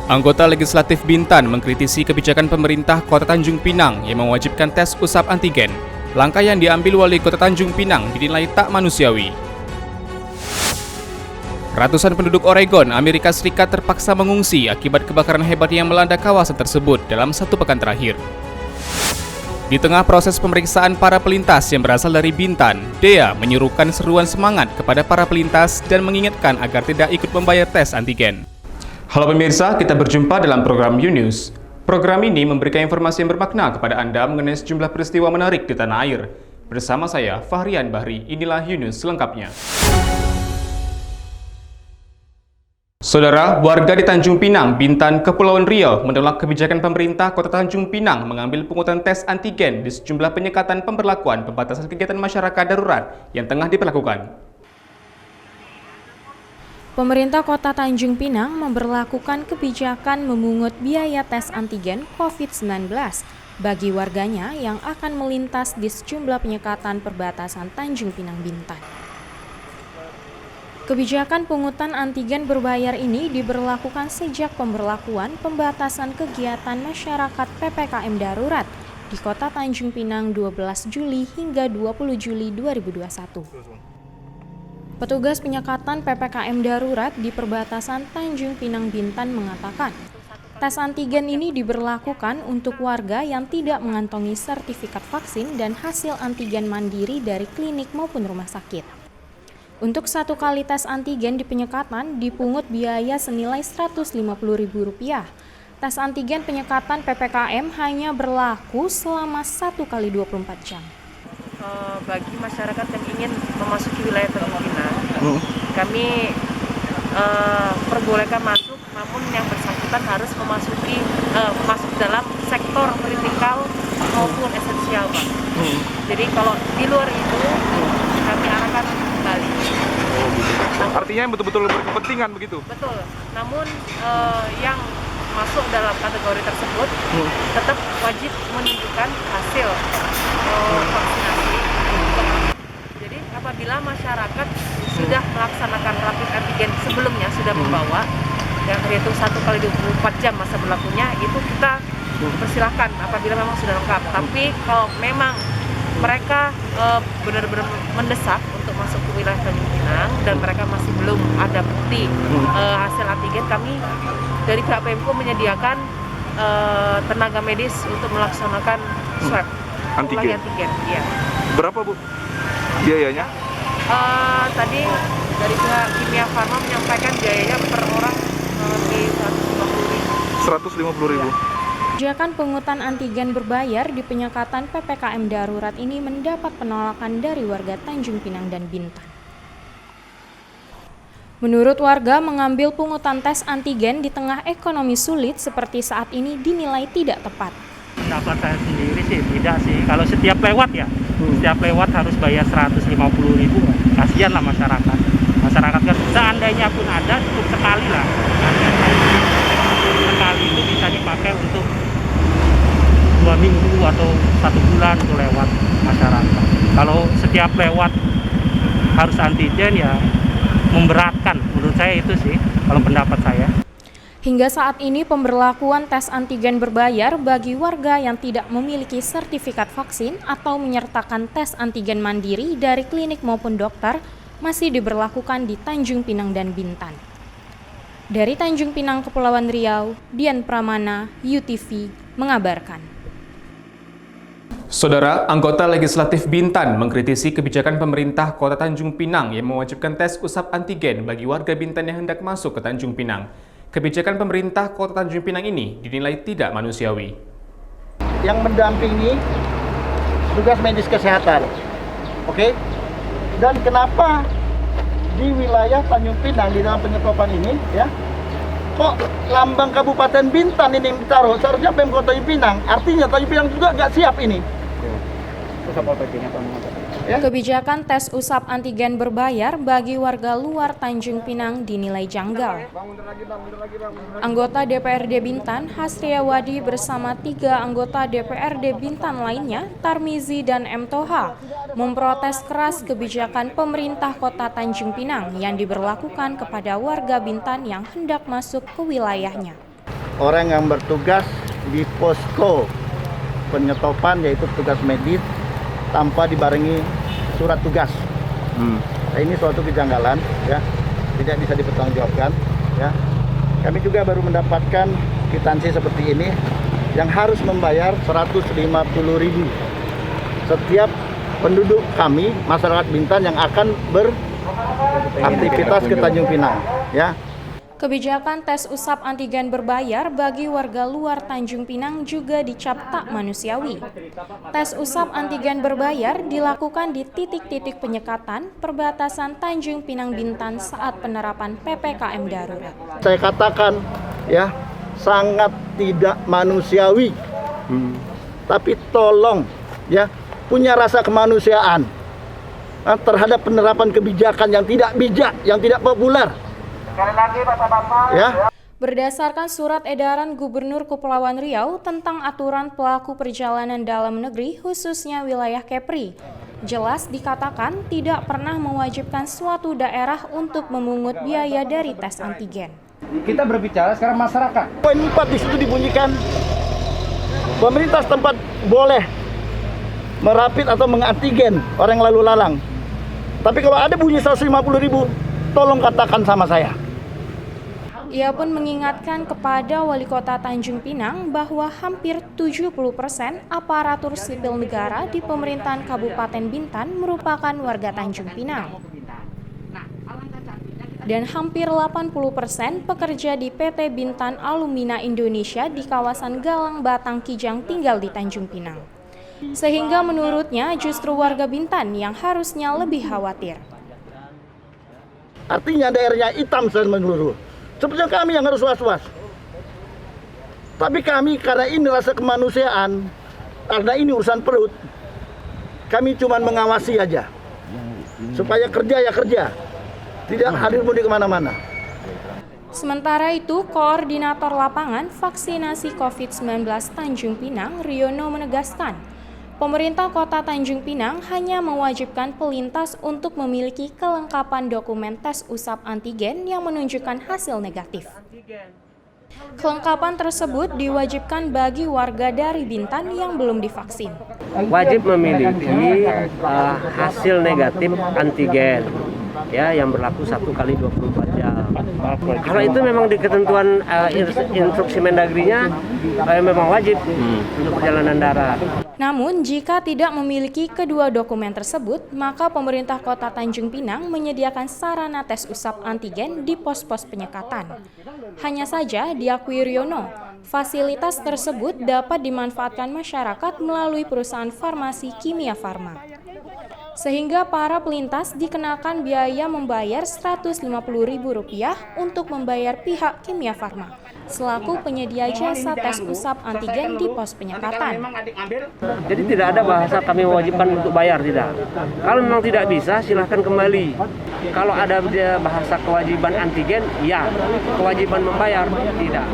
Anggota Legislatif Bintan mengkritisi kebijakan pemerintah Kota Tanjung Pinang yang mewajibkan tes usap antigen. Langkah yang diambil Wali Kota Tanjung Pinang dinilai tak manusiawi. Ratusan penduduk Oregon, Amerika Serikat terpaksa mengungsi akibat kebakaran hebat yang melanda kawasan tersebut dalam 1 pekan terakhir. Di tengah proses pemeriksaan para pelintas yang berasal dari Bintan, Dea menyuruhkan seruan semangat kepada para pelintas dan mengingatkan agar tidak ikut membayar tes antigen. Halo pemirsa, kita berjumpa dalam program U-News. Program ini memberikan informasi yang bermakna kepada Anda mengenai sejumlah peristiwa menarik di tanah air. Bersama saya, Fahrian Bahri, inilah U-News selengkapnya. Saudara, warga di Tanjung Pinang, Bintan, Kepulauan Riau menolak kebijakan pemerintah Kota Tanjung Pinang mengambil pungutan tes antigen di sejumlah penyekatan pemberlakuan pembatasan kegiatan masyarakat darurat yang tengah diberlakukan. Pemerintah Kota Tanjung Pinang memberlakukan kebijakan memungut biaya tes antigen COVID-19 bagi warganya yang akan melintas di sejumlah penyekatan perbatasan Tanjung Pinang, Bintan. Kebijakan pungutan antigen berbayar ini diberlakukan sejak pemberlakuan pembatasan kegiatan masyarakat PPKM darurat di Kota Tanjung Pinang 12 Juli hingga 20 Juli 2021. Petugas penyekatan PPKM darurat di perbatasan Tanjung Pinang, Bintan mengatakan, tes antigen ini diberlakukan untuk warga yang tidak mengantongi sertifikat vaksin dan hasil antigen mandiri dari klinik maupun rumah sakit. Untuk 1 kali tes antigen di penyekatan dipungut biaya senilai Rp150.000. Tes antigen penyekatan PPKM hanya berlaku selama 1 kali 24 jam. Bagi masyarakat yang ingin memasuki wilayah Tanjung Pinang, kami perbolehkan masuk, namun yang bersangkutan harus masuk dalam sektor kritikal maupun esensial, Pak. Jadi kalau di luar itu kami arahkan kembali. Artinya yang betul-betul berkepentingan begitu? Betul. Namun yang masuk dalam kategori tersebut tetap wajib menunjukkan hasil vaksinasi. Jadi apabila masyarakat sudah melaksanakan rapid antigen sebelumnya, sudah membawa yang yaitu 1 kali 24 jam masa berlakunya, itu kita persilahkan apabila memang sudah lengkap. Tapi kalau memang mereka benar-benar mendesak untuk masuk ke wilayah Tanjung Pinang dan mereka masih belum ada bukti hasil antigen, kami dari pihak Pemko menyediakan tenaga medis untuk melaksanakan swab antigen. Iya. Berapa, Bu, biayanya? Tadi dari pihak Kimia Farma menyampaikan biayanya per orang di Rp150.000. Ya. Kebijakan pungutan antigen berbayar di penyekatan PPKM darurat ini mendapat penolakan dari warga Tanjung Pinang dan Bintan. Menurut warga, mengambil pungutan tes antigen di tengah ekonomi sulit seperti saat ini dinilai tidak tepat. Pendapat saya sendiri sih tidak sih. Kalau setiap lewat ya, setiap lewat harus bayar Rp150.000. Kasihan lah masyarakat. Masyarakat kan seandainya pun ada cukup sekali lah. Sekali itu bisa dipakai untuk 2 minggu atau 1 bulan untuk lewat masyarakat. Kalau setiap lewat harus antigen ya memberatkan, menurut saya itu sih kalau pendapat saya. Hingga saat ini pemberlakuan tes antigen berbayar bagi warga yang tidak memiliki sertifikat vaksin atau menyertakan tes antigen mandiri dari klinik maupun dokter masih diberlakukan di Tanjung Pinang dan Bintan. Dari Tanjung Pinang, Kepulauan Riau, Dian Pramana, UTV mengabarkan. Saudara, anggota Legislatif Bintan mengkritisi kebijakan pemerintah Kota Tanjung Pinang yang mewajibkan tes usap antigen bagi warga Bintan yang hendak masuk ke Tanjung Pinang. Kebijakan pemerintah Kota Tanjung Pinang ini dinilai tidak manusiawi. Yang mendampingi tugas medis kesehatan, oke? Dan kenapa di wilayah Tanjung Pinang di dalam penyetopan ini, ya? Kok lambang Kabupaten Bintan ini yang ditaruh? Seharusnya Pemkot Tanjung Pinang. Artinya Tanjung Pinang juga nggak siap ini. Kebijakan tes usap antigen berbayar bagi warga luar Tanjung Pinang dinilai janggal. Anggota DPRD Bintan, Hasriawadi bersama 3 anggota DPRD Bintan lainnya, Tarmizi dan M. Toha, memprotes keras kebijakan pemerintah Kota Tanjung Pinang yang diberlakukan kepada warga Bintan yang hendak masuk ke wilayahnya. orang yang bertugas di posko penyetopan, yaitu petugas medis, tanpa dibarengi surat tugas. Nah, ini suatu kejanggalan, ya, tidak bisa dipertanggungjawabkan. Ya, kami juga baru mendapatkan kwitansi seperti ini yang harus membayar 150.000 setiap penduduk kami, masyarakat Bintan yang akan beraktivitas ke Tanjung Pinang. Ya. Kebijakan tes usap antigen berbayar bagi warga luar Tanjung Pinang juga dicap tak manusiawi. Tes usap antigen berbayar dilakukan di titik-titik penyekatan perbatasan Tanjung Pinang Bintan saat penerapan PPKM darurat. Saya katakan, ya, sangat tidak manusiawi. Tapi tolong, ya, punya rasa kemanusiaan terhadap penerapan kebijakan yang tidak bijak, yang tidak populer. Ya. Berdasarkan surat edaran Gubernur Kepulauan Riau tentang aturan pelaku perjalanan dalam negeri khususnya wilayah Kepri, jelas dikatakan tidak pernah mewajibkan suatu daerah untuk memungut biaya dari tes antigen. Kita berbicara sekarang masyarakat. Poin 4 di situ dibunyikan pemerintah setempat boleh merapit atau mengantigen orang lalu lalang. Tapi kalau ada bunyi 150.000, tolong katakan sama saya. Ia pun mengingatkan kepada Wali Kota Tanjung Pinang bahwa hampir 70% aparatur sipil negara di pemerintahan Kabupaten Bintan merupakan warga Tanjung Pinang. Dan hampir 80% pekerja di PT Bintan Alumina Indonesia di kawasan Galang Batang Kijang tinggal di Tanjung Pinang. Sehingga menurutnya justru warga Bintan yang harusnya lebih khawatir. Artinya daerahnya hitam menyeluruh. Sebenarnya kami yang harus was-was. Tapi kami karena ini rasa kemanusiaan, karena ini urusan perut, kami cuma mengawasi aja. Supaya kerja ya kerja, tidak hadir mudik kemana-mana. Sementara itu, Koordinator Lapangan Vaksinasi COVID-19 Tanjung Pinang, Riono menegaskan, pemerintah Kota Tanjung Pinang hanya mewajibkan pelintas untuk memiliki kelengkapan dokumen tes usap antigen yang menunjukkan hasil negatif. Kelengkapan tersebut diwajibkan bagi warga dari Bintan yang belum divaksin. Wajib memiliki hasil negatif antigen, ya, yang berlaku 1 kali 24 jam. Kalau itu memang di ketentuan instruksi Mendagrinya memang wajib untuk perjalanan darat. Namun, jika tidak memiliki kedua dokumen tersebut, maka pemerintah Kota Tanjung Pinang menyediakan sarana tes usap antigen di pos-pos penyekatan. Hanya saja, diakui Riono, fasilitas tersebut dapat dimanfaatkan masyarakat melalui perusahaan farmasi Kimia Farma. Sehingga para pelintas dikenakan biaya membayar Rp150.000 untuk membayar pihak Kimia Farma selaku penyedia jasa tes usap antigen di pos penyekatan. Jadi tidak ada bahasa kami mewajibkan untuk bayar, tidak. Kalau memang tidak bisa, silahkan kembali. Kalau ada bahasa kewajiban antigen, ya. Kewajiban membayar, tidak.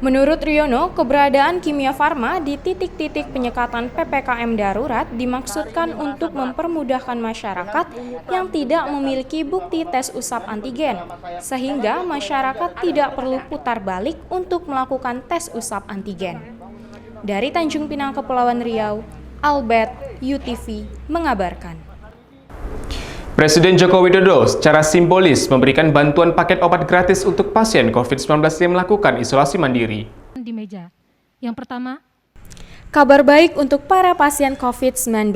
Menurut Riono, keberadaan Kimia Farma di titik-titik penyekatan PPKM darurat dimaksudkan untuk mempermudahkan masyarakat yang tidak memiliki bukti tes usap antigen, sehingga masyarakat tidak perlu putar balik untuk melakukan tes usap antigen. Dari Tanjung Pinang, Kepulauan Riau, Albert, UTV, mengabarkan. Presiden Joko Widodo secara simbolis memberikan bantuan paket obat gratis untuk pasien COVID-19 yang melakukan isolasi mandiri. Di meja. Yang pertama, kabar baik untuk para pasien COVID-19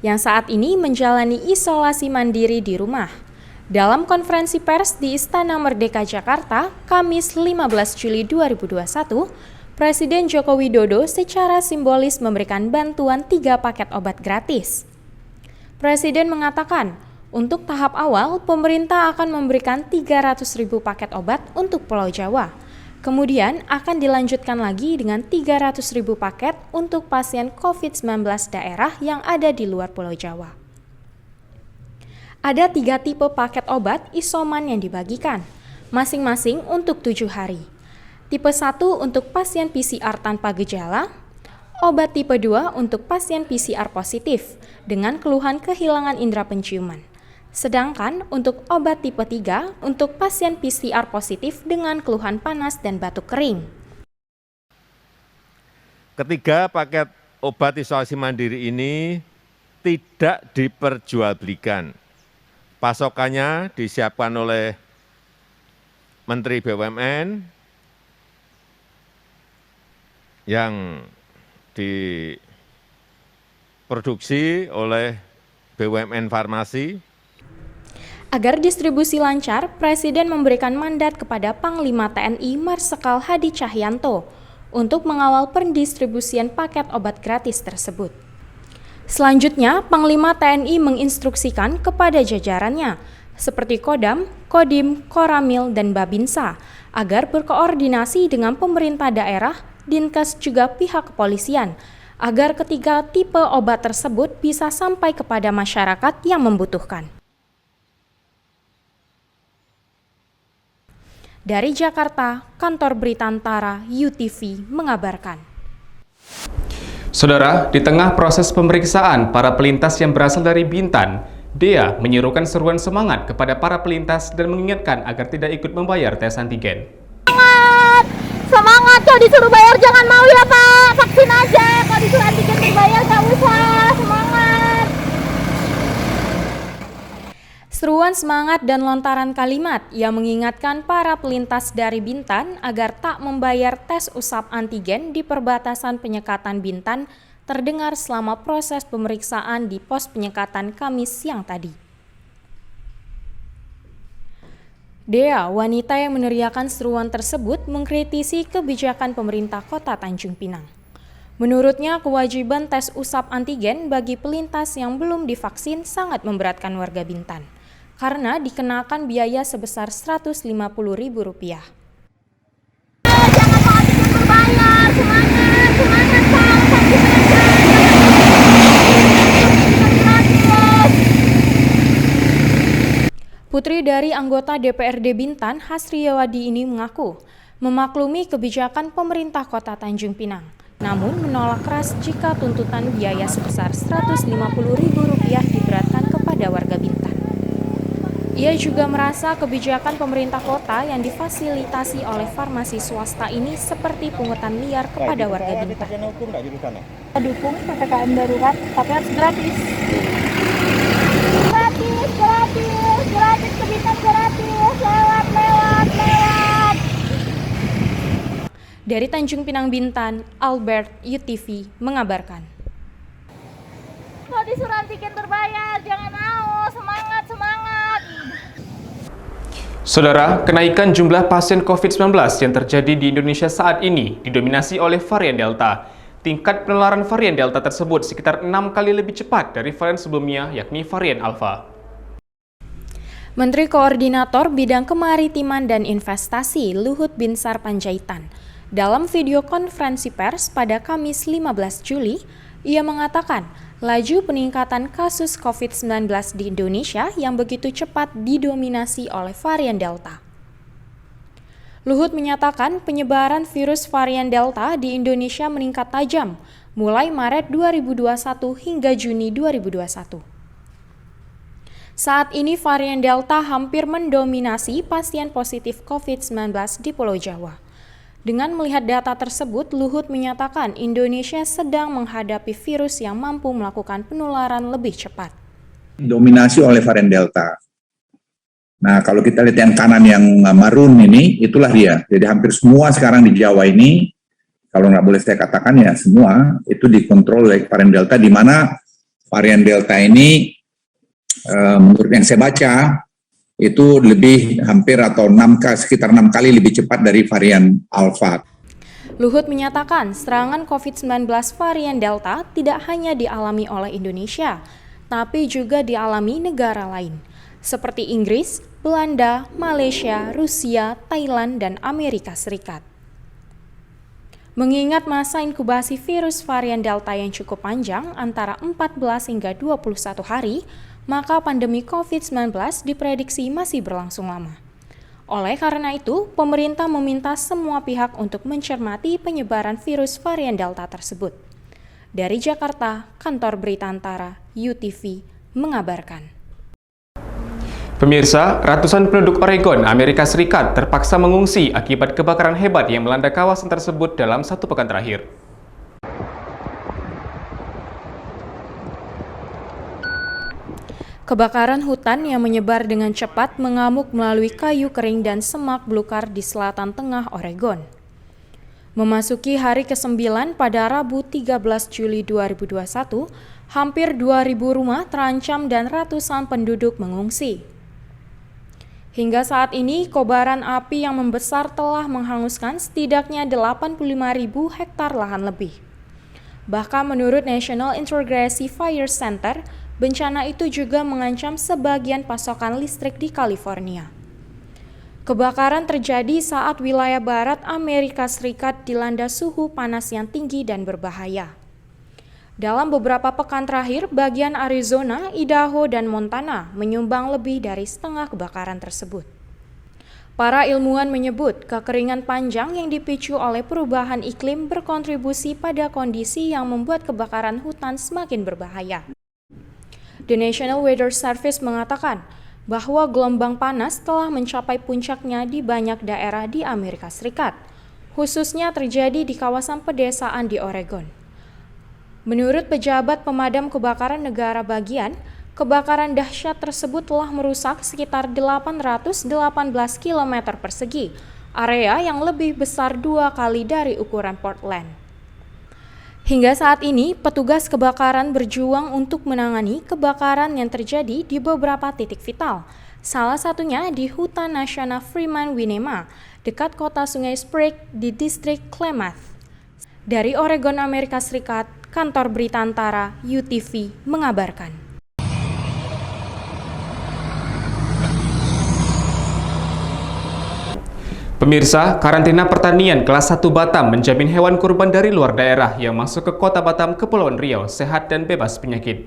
yang saat ini menjalani isolasi mandiri di rumah. Dalam konferensi pers di Istana Merdeka Jakarta, Kamis 15 Juli 2021, Presiden Joko Widodo secara simbolis memberikan bantuan 3 paket obat gratis. Presiden mengatakan, untuk tahap awal, pemerintah akan memberikan 300.000 paket obat untuk Pulau Jawa. Kemudian akan dilanjutkan lagi dengan 300.000 paket untuk pasien COVID-19 daerah yang ada di luar Pulau Jawa. Ada 3 tipe paket obat isoman yang dibagikan, masing-masing untuk 7 hari. Tipe 1 untuk pasien PCR tanpa gejala, obat tipe 2 untuk pasien PCR positif dengan keluhan kehilangan indera penciuman. Sedangkan untuk obat tipe 3 untuk pasien PCR positif dengan keluhan panas dan batuk kering. Ketiga, paket obat isolasi mandiri ini tidak diperjualbelikan. Pasokannya disiapkan oleh Menteri BUMN yang diproduksi oleh BUMN Farmasi. Agar distribusi lancar, Presiden memberikan mandat kepada Panglima TNI Marsikal Hadi Cahyanto untuk mengawal pendistribusian paket obat gratis tersebut. Selanjutnya, Panglima TNI menginstruksikan kepada jajarannya, seperti Kodam, Kodim, Koramil, dan Babinsa, agar berkoordinasi dengan pemerintah daerah, Dinkes, juga pihak kepolisian, agar ketiga tipe obat tersebut bisa sampai kepada masyarakat yang membutuhkan. Dari Jakarta, Kantor Berita Antara UTV mengabarkan. Saudara, di tengah proses pemeriksaan para pelintas yang berasal dari Bintan, Dea menyerukan seruan semangat kepada para pelintas dan mengingatkan agar tidak ikut membayar tes antigen. Semangat! Semangat! Kalau disuruh bayar jangan mau ya Pak, vaksin aja. Kalau disuruh antigen berbayar nggak usah, semangat! Seruan semangat dan lontaran kalimat yang mengingatkan para pelintas dari Bintan agar tak membayar tes usap antigen di perbatasan penyekatan Bintan terdengar selama proses pemeriksaan di pos penyekatan Kamis siang tadi. Dea, wanita yang meneriakan seruan tersebut, mengkritisi kebijakan pemerintah Kota Tanjung Pinang. Menurutnya, kewajiban tes usap antigen bagi pelintas yang belum divaksin sangat memberatkan warga Bintan, karena dikenakan biaya sebesar Rp150.000. Jangan mau antigen berbayar, semangat, semangat Pak, vaksin aja. Putri dari anggota DPRD Bintan, Hasriyawadi ini mengaku memaklumi kebijakan pemerintah Kota Tanjung Pinang, namun menolak keras jika tuntutan biaya sebesar Rp150.000 diberatkan kepada warga Bintan. Ia juga merasa kebijakan pemerintah kota yang difasilitasi oleh farmasi swasta ini seperti pungutan liar kepada warga Bintan. Dukung PPKM darurat, tapi harus gratis. Gratis, gratis, gratis ke Bintan, gratis, lewat. Dari Tanjung Pinang, Bintan, Albert, UTV mengabarkan. Kalau disuruh antigen berbayar, jangan mau, semangat, semangat. Saudara, kenaikan jumlah pasien COVID-19 yang terjadi di Indonesia saat ini didominasi oleh varian Delta. Tingkat penularan varian Delta tersebut sekitar 6 kali lebih cepat dari varian sebelumnya, yakni varian Alpha. Menteri Koordinator Bidang Kemaritiman dan Investasi Luhut Binsar Panjaitan, dalam video konferensi pers pada Kamis 15 Juli, ia mengatakan laju peningkatan kasus COVID-19 di Indonesia yang begitu cepat didominasi oleh varian Delta. Luhut menyatakan penyebaran virus varian Delta di Indonesia meningkat tajam mulai Maret 2021 hingga Juni 2021. Saat ini varian Delta hampir mendominasi pasien positif COVID-19 di Pulau Jawa. Dengan melihat data tersebut, Luhut menyatakan Indonesia sedang menghadapi virus yang mampu melakukan penularan lebih cepat. Dominasi oleh varian Delta. Nah, kalau kita lihat yang kanan yang marun ini, itulah dia. Jadi hampir semua sekarang di Jawa ini, kalau nggak boleh saya katakan ya semua, itu dikontrol oleh varian Delta, di mana varian Delta ini, menurut yang saya baca, itu lebih hampir atau sekitar 6 kali lebih cepat dari varian Alpha. Luhut menyatakan serangan COVID-19 varian Delta tidak hanya dialami oleh Indonesia, tapi juga dialami negara lain, seperti Inggris, Belanda, Malaysia, Rusia, Thailand, dan Amerika Serikat. Mengingat masa inkubasi virus varian Delta yang cukup panjang, antara 14 hingga 21 hari, maka pandemi COVID-19 diprediksi masih berlangsung lama. Oleh karena itu, pemerintah meminta semua pihak untuk mencermati penyebaran virus varian Delta tersebut. Dari Jakarta, Kantor Berita Antara UTV mengabarkan. Pemirsa, ratusan penduduk Oregon, Amerika Serikat terpaksa mengungsi akibat kebakaran hebat yang melanda kawasan tersebut dalam 1 pekan terakhir. Kebakaran hutan yang menyebar dengan cepat mengamuk melalui kayu kering dan semak belukar di selatan tengah Oregon. Memasuki hari ke-9 pada Rabu 13 Juli 2021, hampir 2.000 rumah terancam dan ratusan penduduk mengungsi. Hingga saat ini, kobaran api yang membesar telah menghanguskan setidaknya 85.000 hektar lahan lebih. Bahkan menurut National Integrity Fire Center, bencana itu juga mengancam sebagian pasokan listrik di California. Kebakaran terjadi saat wilayah barat Amerika Serikat dilanda suhu panas yang tinggi dan berbahaya. Dalam beberapa pekan terakhir, bagian Arizona, Idaho, dan Montana menyumbang lebih dari setengah kebakaran tersebut. Para ilmuwan menyebut kekeringan panjang yang dipicu oleh perubahan iklim berkontribusi pada kondisi yang membuat kebakaran hutan semakin berbahaya. The National Weather Service mengatakan bahwa gelombang panas telah mencapai puncaknya di banyak daerah di Amerika Serikat, khususnya terjadi di kawasan pedesaan di Oregon. Menurut pejabat pemadam kebakaran negara bagian, kebakaran dahsyat tersebut telah merusak sekitar 818 km persegi, area yang lebih besar 2 kali dari ukuran Portland. Hingga saat ini, petugas kebakaran berjuang untuk menangani kebakaran yang terjadi di beberapa titik vital, salah satunya di Hutan Nasional Freeman-Winema, dekat kota Sungai Sprague di distrik Klamath. Dari Oregon, Amerika Serikat, kantor berita antara UTV mengabarkan. Pemirsa, karantina pertanian kelas 1 Batam menjamin hewan kurban dari luar daerah yang masuk ke kota Batam, Kepulauan Riau sehat dan bebas penyakit.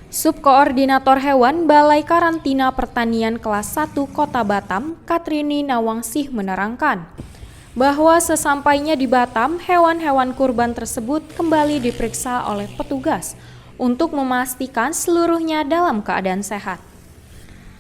Subkoordinator Hewan Balai Karantina Pertanian kelas 1 Kota Batam, Katrini Nawangsih menerangkan bahwa sesampainya di Batam, hewan-hewan kurban tersebut kembali diperiksa oleh petugas untuk memastikan seluruhnya dalam keadaan sehat.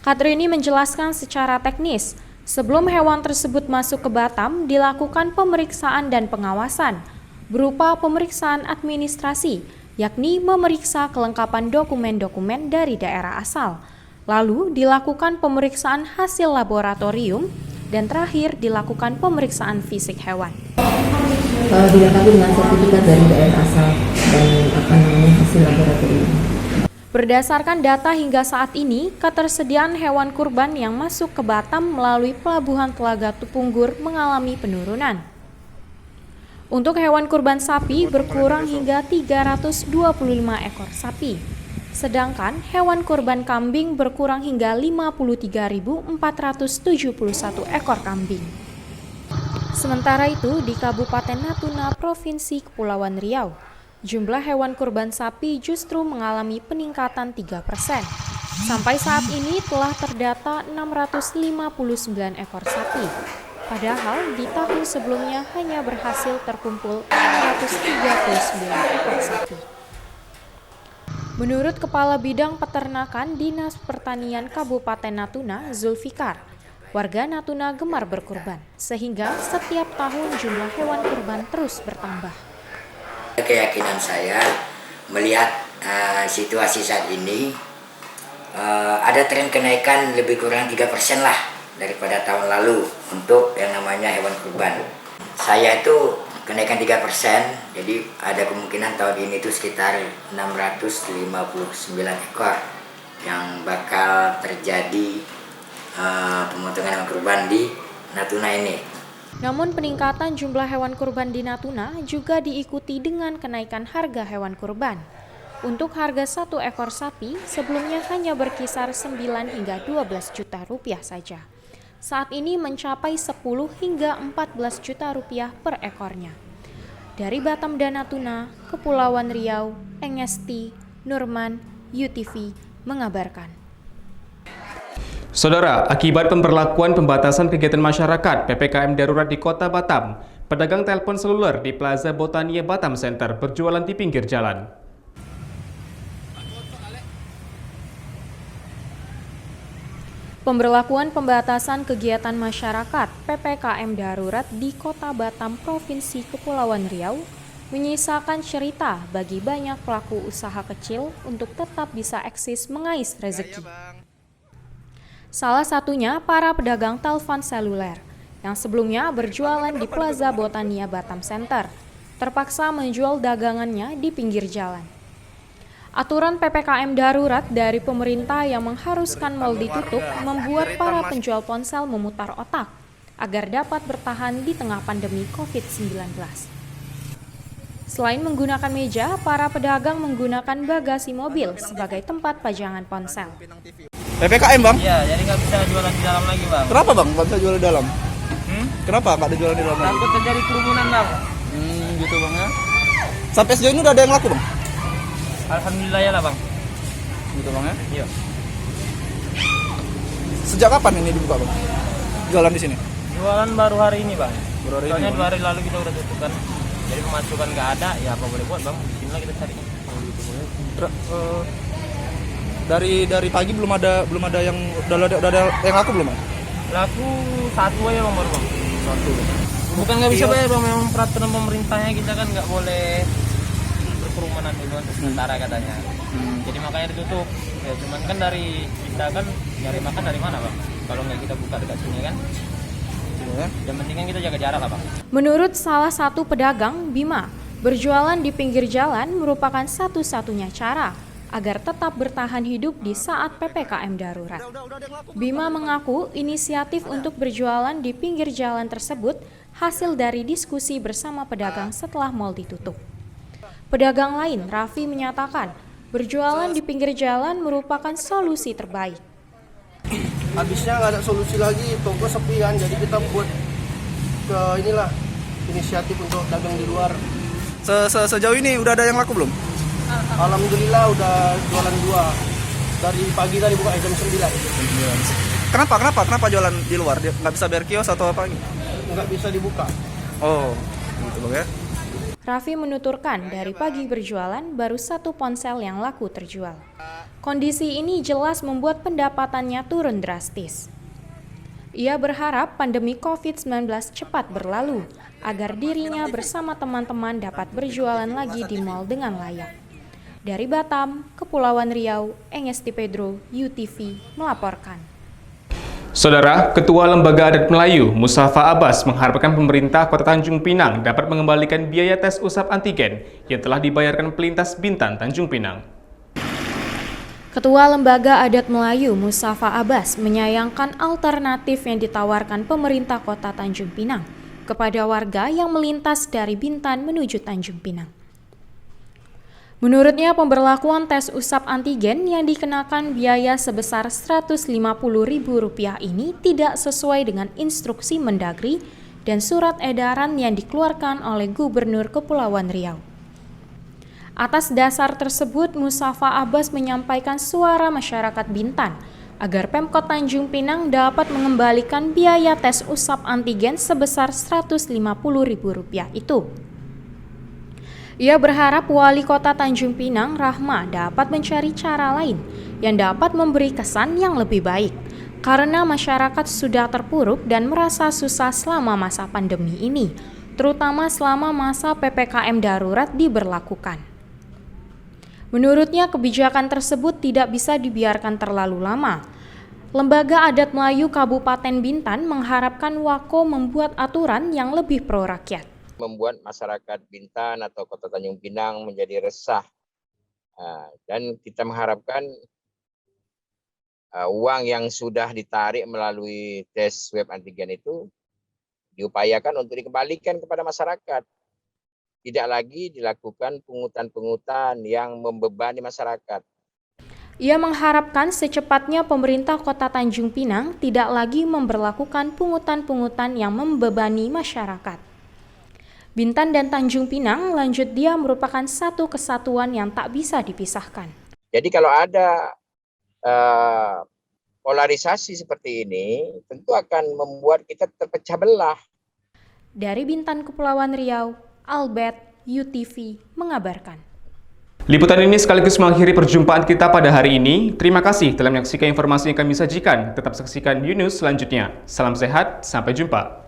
Katrini menjelaskan secara teknis, sebelum hewan tersebut masuk ke Batam, dilakukan pemeriksaan dan pengawasan, berupa pemeriksaan administrasi, yakni memeriksa kelengkapan dokumen-dokumen dari daerah asal. Lalu dilakukan pemeriksaan hasil laboratorium, dan terakhir dilakukan pemeriksaan fisik hewan. Dilengkapi dengan sertifikat dari daerah asal dan hasil laboratorium. Berdasarkan data hingga saat ini, ketersediaan hewan kurban yang masuk ke Batam melalui Pelabuhan Telaga Tupunggur mengalami penurunan. Untuk hewan kurban sapi berkurang hingga 325 ekor sapi, sedangkan hewan kurban kambing berkurang hingga 53.471 ekor kambing. Sementara itu, di Kabupaten Natuna, Provinsi Kepulauan Riau, jumlah hewan kurban sapi justru mengalami peningkatan 3%. Sampai saat ini telah terdata 659 ekor sapi. Padahal di tahun sebelumnya hanya berhasil terkumpul 639 ekor sapi. Menurut Kepala Bidang Peternakan Dinas Pertanian Kabupaten Natuna, Zulfikar, warga Natuna gemar berkurban, sehingga setiap tahun jumlah hewan kurban terus bertambah. Keyakinan saya melihat situasi saat ini ada tren kenaikan lebih kurang 3% lah daripada tahun lalu untuk yang namanya hewan kurban. Saya itu kenaikan 3%, jadi ada kemungkinan tahun ini itu sekitar 659 ekor yang bakal terjadi pemotongan hewan kurban di Natuna ini. Namun peningkatan jumlah hewan kurban di Natuna juga diikuti dengan kenaikan harga hewan kurban. Untuk harga 1 ekor sapi sebelumnya hanya berkisar 9 hingga 12 juta rupiah saja. Saat ini mencapai 10 hingga 14 juta rupiah per ekornya. Dari Batam dan Natuna, Kepulauan Riau, Engesti, Nurman, UTV mengabarkan. Saudara, akibat pemberlakuan pembatasan kegiatan masyarakat PPKM darurat di Kota Batam, pedagang telepon seluler di Plaza Botania Batam Center berjualan di pinggir jalan. Pemberlakuan pembatasan kegiatan masyarakat PPKM darurat di Kota Batam, Provinsi Kepulauan Riau menyisakan cerita bagi banyak pelaku usaha kecil untuk tetap bisa eksis mengais rezeki. Salah satunya para pedagang telepon seluler yang sebelumnya berjualan di Plaza Botania Batam Center, terpaksa menjual dagangannya di pinggir jalan. Aturan PPKM darurat dari pemerintah yang mengharuskan mal ditutup membuat para penjual ponsel memutar otak agar dapat bertahan di tengah pandemi COVID-19. Selain menggunakan meja, para pedagang menggunakan bagasi mobil sebagai tempat pajangan ponsel. PPKM bang? Iya, jadi nggak bisa jualan di dalam lagi bang. Kenapa bang? Nggak bisa jualan di dalam? Kenapa nggak ada jualan di dalam lagi? Takut terjadi kerumunan bang. Gitu bang ya. Sampai sejauh ini udah ada yang laku bang? Alhamdulillah ya lah bang. Gitu bang ya? Iya. Sejak kapan ini dibuka bang? Jualan di sini? Jualan baru hari ini bang. Baru hari Soalnya ini, 2 hari lalu kita udah tutup kan. Jadi pemasukan nggak ada, ya apa boleh buat bang. Di sini lah kita cari. Dari pagi belum ada yang udah ada yang laku belum bang? Laku 1 aja bang baru bang. 1. Bukan nggak bisa bayar bang, memang peraturan pemerintahnya kita kan nggak boleh berkerumunan dulu untuk sementara katanya. Jadi makanya ditutup. Ya cuman kan dari kita kan nyari makan dari mana bang? Kalau nggak kita buka dekat sini kan. Yang penting kan kita jaga jarak lah bang. Menurut salah satu pedagang, Bima, berjualan di pinggir jalan merupakan satu-satunya cara agar tetap bertahan hidup di saat PPKM darurat. Bima mengaku inisiatif untuk berjualan di pinggir jalan tersebut hasil dari diskusi bersama pedagang setelah mal ditutup. Pedagang lain, Raffi, menyatakan berjualan di pinggir jalan merupakan solusi terbaik. Habisnya nggak ada solusi lagi, toko sepi kan, jadi kita buat ke inisiatif untuk dagang di luar. Sejauh ini udah ada yang laku belum? Alhamdulillah udah jualan 2 dari pagi tadi buka jam 9. Kenapa jualan di luar? Dia nggak bisa bayar kios atau apa? Nggak bisa dibuka. Oh, gitu bang ya. Raffi menuturkan dari pagi berjualan baru 1 ponsel yang laku terjual. Kondisi ini jelas membuat pendapatannya turun drastis. Ia berharap pandemi COVID-19 cepat berlalu agar dirinya bersama teman-teman dapat berjualan lagi di mal dengan layak. Dari Batam, Kepulauan Riau, Engesti Pedro, UTV melaporkan. Saudara, Ketua Lembaga Adat Melayu, Mustafa Abbas, mengharapkan pemerintah Kota Tanjung Pinang dapat mengembalikan biaya tes usap antigen yang telah dibayarkan pelintas Bintan Tanjung Pinang. Ketua Lembaga Adat Melayu, Mustafa Abbas, menyayangkan alternatif yang ditawarkan pemerintah Kota Tanjung Pinang kepada warga yang melintas dari Bintan menuju Tanjung Pinang. Menurutnya, pemberlakuan tes usap antigen yang dikenakan biaya sebesar Rp150.000 ini tidak sesuai dengan instruksi Mendagri dan surat edaran yang dikeluarkan oleh Gubernur Kepulauan Riau. Atas dasar tersebut, Mustafa Abbas menyampaikan suara masyarakat Bintan agar Pemkot Tanjung Pinang dapat mengembalikan biaya tes usap antigen sebesar Rp150.000 itu. Ia berharap Wali Kota Tanjung Pinang, Rahma, dapat mencari cara lain yang dapat memberi kesan yang lebih baik, karena masyarakat sudah terpuruk dan merasa susah selama masa pandemi ini, terutama selama masa PPKM darurat diberlakukan. Menurutnya, kebijakan tersebut tidak bisa dibiarkan terlalu lama. Lembaga Adat Melayu Kabupaten Bintan mengharapkan Wako membuat aturan yang lebih pro rakyat. Membuat masyarakat Bintan atau Kota Tanjung Pinang menjadi resah. Dan kita mengharapkan uang yang sudah ditarik melalui tes swab antigen itu diupayakan untuk dikembalikan kepada masyarakat. Tidak lagi dilakukan pungutan-pungutan yang membebani masyarakat. Ia mengharapkan secepatnya pemerintah Kota Tanjung Pinang tidak lagi memberlakukan pungutan-pungutan yang membebani masyarakat. Bintan dan Tanjung Pinang, lanjut dia, merupakan satu kesatuan yang tak bisa dipisahkan. Jadi kalau ada polarisasi seperti ini, tentu akan membuat kita terpecah belah. Dari Bintan, Kepulauan Riau, Albert, UTV, mengabarkan. Liputan ini sekaligus mengakhiri perjumpaan kita pada hari ini. Terima kasih telah menyaksikan informasi yang kami sajikan. Tetap saksikan News selanjutnya. Salam sehat, sampai jumpa.